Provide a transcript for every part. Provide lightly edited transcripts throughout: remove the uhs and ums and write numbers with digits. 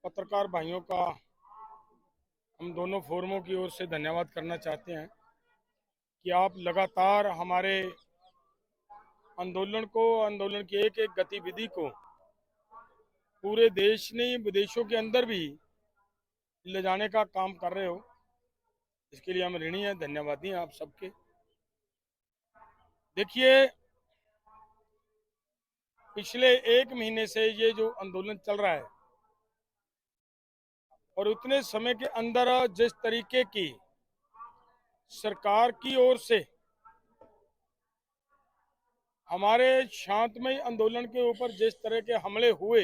पत्रकार भाइयों का हम दोनों फोरमों की ओर से धन्यवाद करना चाहते हैं कि आप लगातार हमारे आंदोलन की एक एक गतिविधि को पूरे देश नहीं विदेशों के अंदर भी ले जाने का काम कर रहे हो। इसके लिए हम ऋणी हैं, धन्यवादी हैं आप सबके। देखिए, पिछले एक महीने से ये जो आंदोलन चल रहा है और उतने समय के अंदर जिस तरीके की सरकार की ओर से हमारे शांतमय आंदोलन के ऊपर जिस तरह के हमले हुए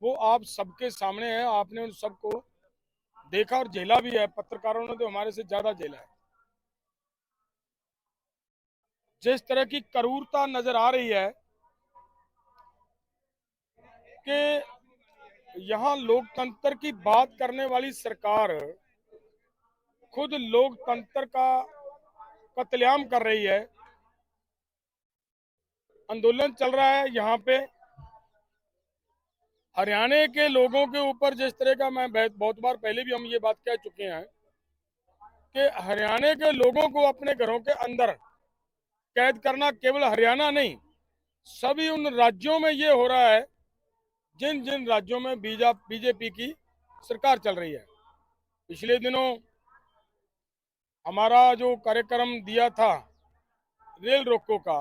वो आप सबके सामने है। आपने उन सबको देखा और झेला भी है। पत्रकारों ने तो हमारे से ज्यादा झेला है। जिस तरह की क्रूरता नजर आ रही है कि यहाँ लोकतंत्र की बात करने वाली सरकार खुद लोकतंत्र का कत्लेआम कर रही है। आंदोलन चल रहा है यहाँ पे हरियाणा के लोगों के ऊपर जिस तरह का, मैं बहुत बार पहले भी हम ये बात कह चुके हैं कि हरियाणा के लोगों को अपने घरों के अंदर कैद करना केवल हरियाणा नहीं, सभी उन राज्यों में ये हो रहा है जिन जिन राज्यों में बीजेपी की सरकार चल रही है। पिछले दिनों हमारा जो कार्यक्रम दिया था रेल रोको का,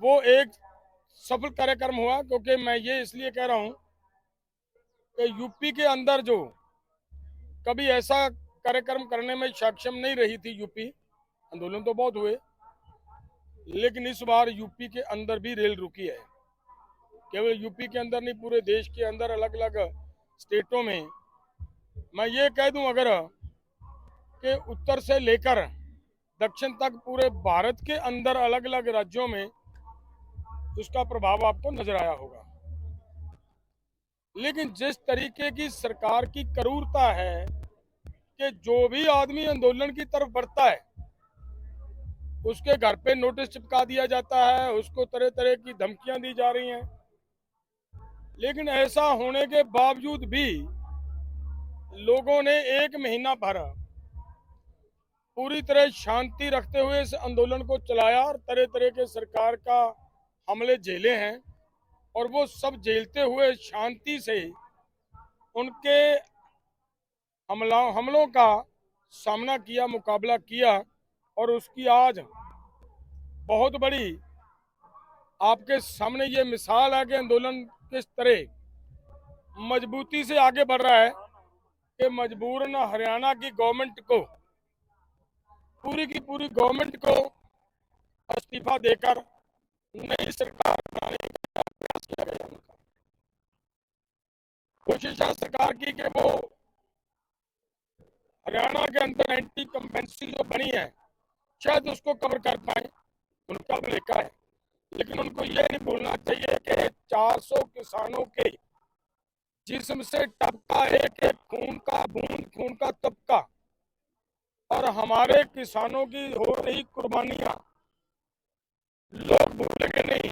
वो एक सफल कार्यक्रम हुआ, क्योंकि मैं ये इसलिए कह रहा हूं कि यूपी के अंदर जो कभी ऐसा कार्यक्रम करने में सक्षम नहीं रही थी यूपी, आंदोलन तो बहुत हुए लेकिन इस बार यूपी के अंदर भी रेल रुकी है। केवल यूपी के अंदर नहीं, पूरे देश के अंदर अलग अलग स्टेटों में। मैं ये कह दूं अगर कि उत्तर से लेकर दक्षिण तक पूरे भारत के अंदर अलग अलग राज्यों में उसका प्रभाव आपको नजर आया होगा। लेकिन जिस तरीके की सरकार की क्रूरता है कि जो भी आदमी आंदोलन की तरफ बढ़ता है उसके घर पे नोटिस चिपका दिया जाता है, उसको तरह तरह की धमकियां दी जा रही हैं। लेकिन ऐसा होने के बावजूद भी लोगों ने एक महीना भर पूरी तरह शांति रखते हुए इस आंदोलन को चलाया और तरह तरह के सरकार का हमले झेले हैं और वो सब झेलते हुए शांति से उनके हमलों का सामना किया, मुकाबला किया। और उसकी आज बहुत बड़ी आपके सामने ये मिसाल है कि आंदोलन किस तरह मजबूती से आगे बढ़ रहा है कि मजबूरन हरियाणा की गवर्नमेंट को, पूरी की पूरी गवर्नमेंट को इस्तीफा देकर नई सरकार बनाने का प्रयास किया गया। उनका कोशिश है सरकार की कि वो हरियाणा के अंदर एंटी कंपेंसी जो बनी है शायद उसको कवर कर पाए, उनका भी लेखा है। लेकिन उनको ये नहीं भूलना चाहिए कि 400 किसानों के जिस्म से टपका एक एक खून का बूंद, खून का तबका, और हमारे किसानों की हो रही कुर्बानियां लोग भूलेंगे नहीं।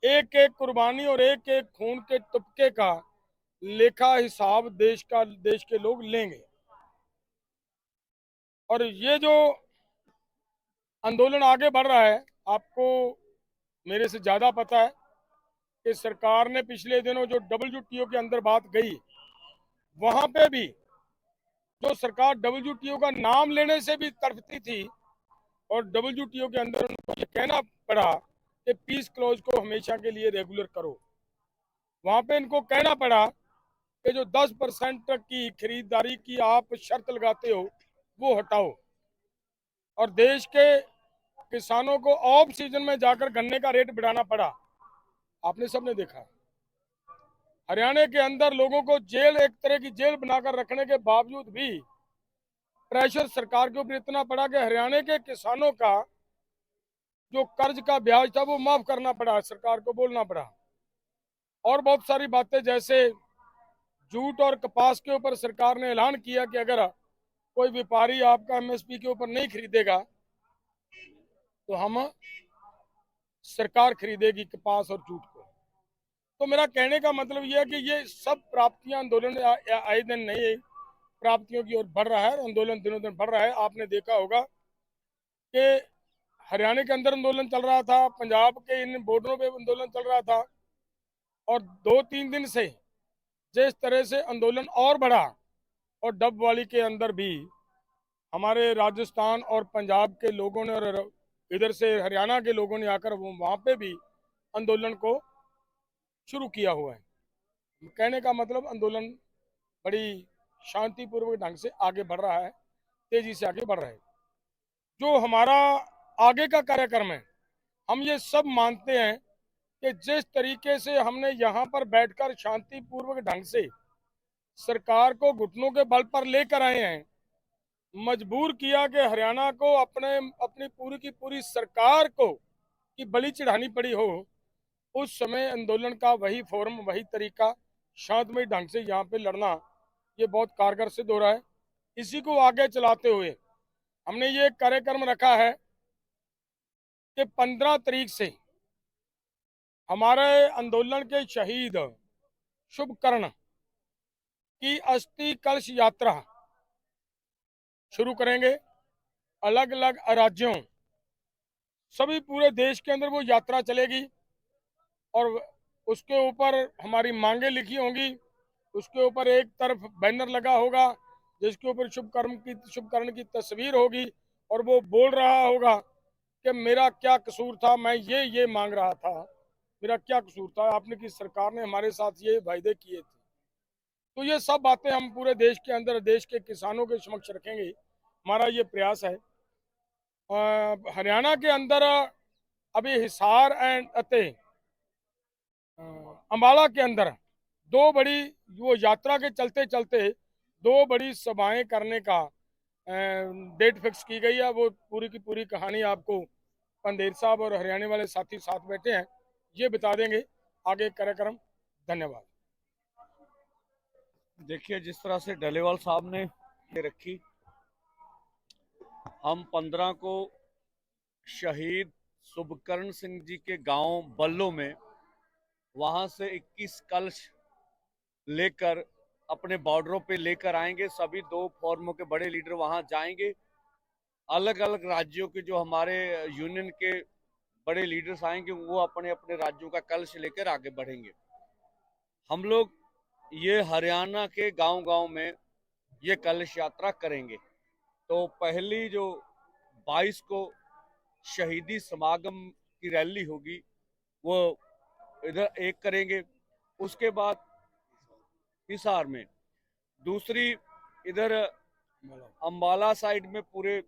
एक एक कुर्बानी और एक एक खून के तुपके का लेखा हिसाब देश के लोग लेंगे। और ये जो आंदोलन आगे बढ़ रहा है, आपको मेरे से ज्यादा पता है कि सरकार ने पिछले दिनों जो WTO के अंदर बात गई, वहां पे भी जो सरकार WTO का नाम लेने से भी तरफती थी और WTO के अंदर उनको ये कहना पड़ा कि पीस क्लॉज को हमेशा के लिए रेगुलर करो, वहां पे इनको कहना पड़ा कि जो 10% की खरीदारी की आप शर्त लगाते हो वो हटाओ। और देश के किसानों को ऑफ सीजन में जाकर गन्ने का रेट बढ़ाना पड़ा। आपने सबने देखा हरियाणा के अंदर लोगों को जेल, एक तरह की जेल बनाकर रखने के बावजूद भी प्रेशर सरकार के ऊपर इतना पड़ा कि हरियाणा के किसानों का जो कर्ज का ब्याज था वो माफ करना पड़ा, सरकार को बोलना पड़ा। और बहुत सारी बातें, जैसे जूट और कपास के ऊपर सरकार ने ऐलान किया कि अगर कोई व्यापारी आपका MSP के ऊपर नहीं खरीदेगा तो हम सरकार खरीदेगी कपास और जूट को। तो मेरा कहने का मतलब यह है कि ये सब प्राप्तियां आंदोलन आए दिन नहीं प्राप्तियों की ओर बढ़ रहा है, आंदोलन दिनों दिन बढ़ रहा है। आपने देखा होगा कि हरियाणा के अंदर आंदोलन चल रहा था, पंजाब के इन बॉर्डरों पे आंदोलन चल रहा था, और 2-3 दिन से जिस तरह से आंदोलन और बढ़ा, और डबवाली के अंदर भी हमारे राजस्थान और पंजाब के लोगों ने और इधर से हरियाणा के लोगों ने आकर वो वहां पे भी आंदोलन को शुरू किया हुआ है। कहने का मतलब आंदोलन बड़ी शांतिपूर्वक ढंग से आगे बढ़ रहा है, तेजी से आगे बढ़ रहा है। जो हमारा आगे का कार्यक्रम है, हम ये सब मानते हैं कि जिस तरीके से हमने यहाँ पर बैठकर शांतिपूर्वक ढंग से सरकार को घुटनों के बल पर लेकर आए हैं, मजबूर किया कि हरियाणा को अपनी पूरी की पूरी सरकार को की बलि चढ़ानी पड़ी हो, उस समय आंदोलन का वही फोरम, वही तरीका, शांतमय ढंग से यहाँ पे लड़ना, ये बहुत कारगर सिद्ध हो रहा है। इसी को आगे चलाते हुए हमने ये कार्यक्रम रखा है कि 15 तारीख से हमारे आंदोलन के शहीद शुभकर्ण की अस्थि कलश यात्रा शुरू करेंगे। अलग अलग राज्यों, सभी पूरे देश के अंदर वो यात्रा चलेगी, और उसके ऊपर हमारी मांगे लिखी होंगी। उसके ऊपर एक तरफ बैनर लगा होगा जिसके ऊपर शुभकर्ण की तस्वीर होगी, और वो बोल रहा होगा कि मेरा क्या कसूर था, मैं ये मांग रहा था, मेरा क्या कसूर था, आपने की सरकार ने हमारे साथ ये वायदे किए थे। तो ये सब बातें हम पूरे देश के अंदर, देश के किसानों के समक्ष रखेंगे, हमारा ये प्रयास है। हरियाणा के अंदर अभी हिसार एंड अते अम्बाला के अंदर दो बड़ी, वो यात्रा के चलते चलते दो बड़ी सभाएं करने का डेट फिक्स की गई है। वो पूरी की पूरी कहानी आपको पंदेर साहब और हरियाणा वाले साथी साथ बैठे हैं, ये बता देंगे आगे कार्यक्रम। धन्यवाद। देखिए, जिस तरह से डलेवाल साहब ने ये रखी, हम 15 को शहीद शुभकर्ण सिंह जी के गांव बल्लो में, वहां से 21 कलश लेकर अपने बॉर्डरों पे लेकर आएंगे। सभी दो फोरमों के बड़े लीडर वहां जाएंगे। अलग अलग राज्यों के जो हमारे यूनियन के बड़े लीडर्स आएंगे, वो अपने अपने राज्यों का कलश लेकर आगे बढ़ेंगे। हम लोग ये हरियाणा के गांव गांव में ये कलश यात्रा करेंगे। तो पहली जो 22 को शहीदी समागम की रैली होगी, वो इधर एक करेंगे। उसके बाद हिसार में दूसरी, इधर अंबाला साइड में पूरे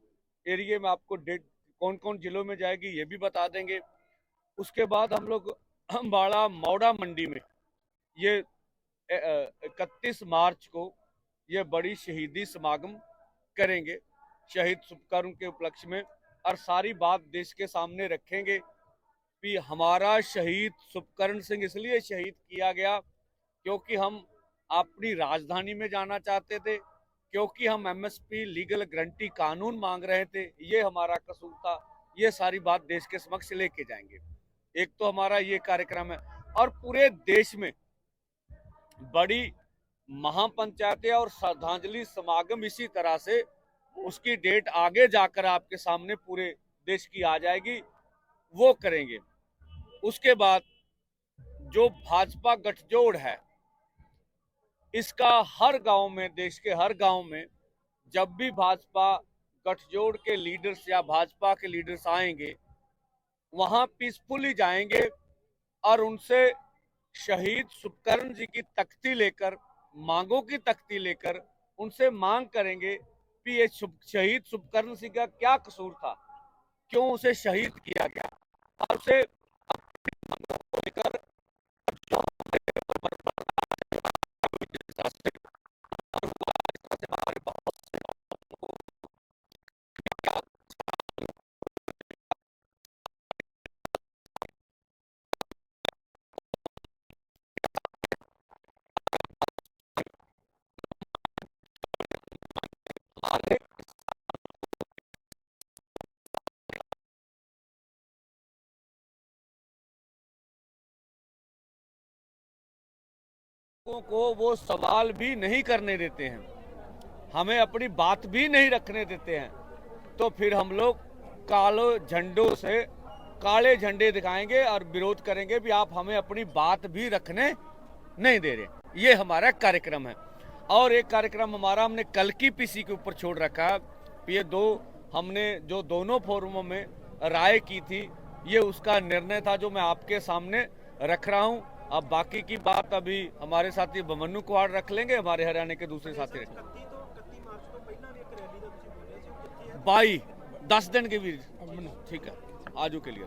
एरिया में आपको डेट कौन कौन जिलों में जाएगी ये भी बता देंगे। उसके बाद हम लोग अंबाला मौड़ा मंडी में ये 31 मार्च को ये बड़ी शहीदी समागम करेंगे शहीद शुभकर्ण के उपलक्ष्य में, और सारी बात देश के सामने रखेंगे कि हमारा शहीद शुभकर्ण सिंह इसलिए शहीद किया गया क्योंकि हम अपनी राजधानी में जाना चाहते थे, क्योंकि हम एमएसपी लीगल गारंटी कानून मांग रहे थे, ये हमारा कसूर था। ये सारी बात देश के समक्ष लेके जाएंगे। एक तो हमारा ये कार्यक्रम है, और पूरे देश में बड़ी महापंचायतें और श्रद्धांजलि समागम इसी तरह से उसकी डेट आगे जाकर आपके सामने पूरे देश की आ जाएगी, वो करेंगे। उसके बाद जो भाजपा गठजोड़ है, इसका हर गांव में, देश के हर गांव में जब भी भाजपा गठजोड़ के लीडर्स या भाजपा के लीडर्स आएंगे, वहां पीसफुली जाएंगे और उनसे शहीद शुभकर्ण जी की तख्ती लेकर, मांगों की तख्ती लेकर उनसे मांग करेंगे कि ये शहीद शुभकर्ण सिंह का क्या कसूर था, क्यों उसे शहीद किया गया, और उसे लेकर लोगों को वो सवाल भी नहीं करने देते हैं, हमें अपनी बात भी नहीं रखने देते हैं, तो फिर हम लोग काले झंडों से काले झंडे दिखाएंगे और विरोध करेंगे भी आप हमें अपनी बात भी रखने नहीं दे रहे। ये हमारा कार्यक्रम है। और एक कार्यक्रम हमारा हमने कल की पीसी के ऊपर छोड़ रखा है। ये हमने जो दोनों फोरमों में राय की थी, ये उसका निर्णय था जो मैं आपके सामने रख रहा हूं। अब बाकी की बात अभी हमारे साथी बमन्नू कुहाड़ रख लेंगे, हमारे हरियाणा के दूसरे साथी 22 10 दिन के भी ठीक है, आजू के लिए।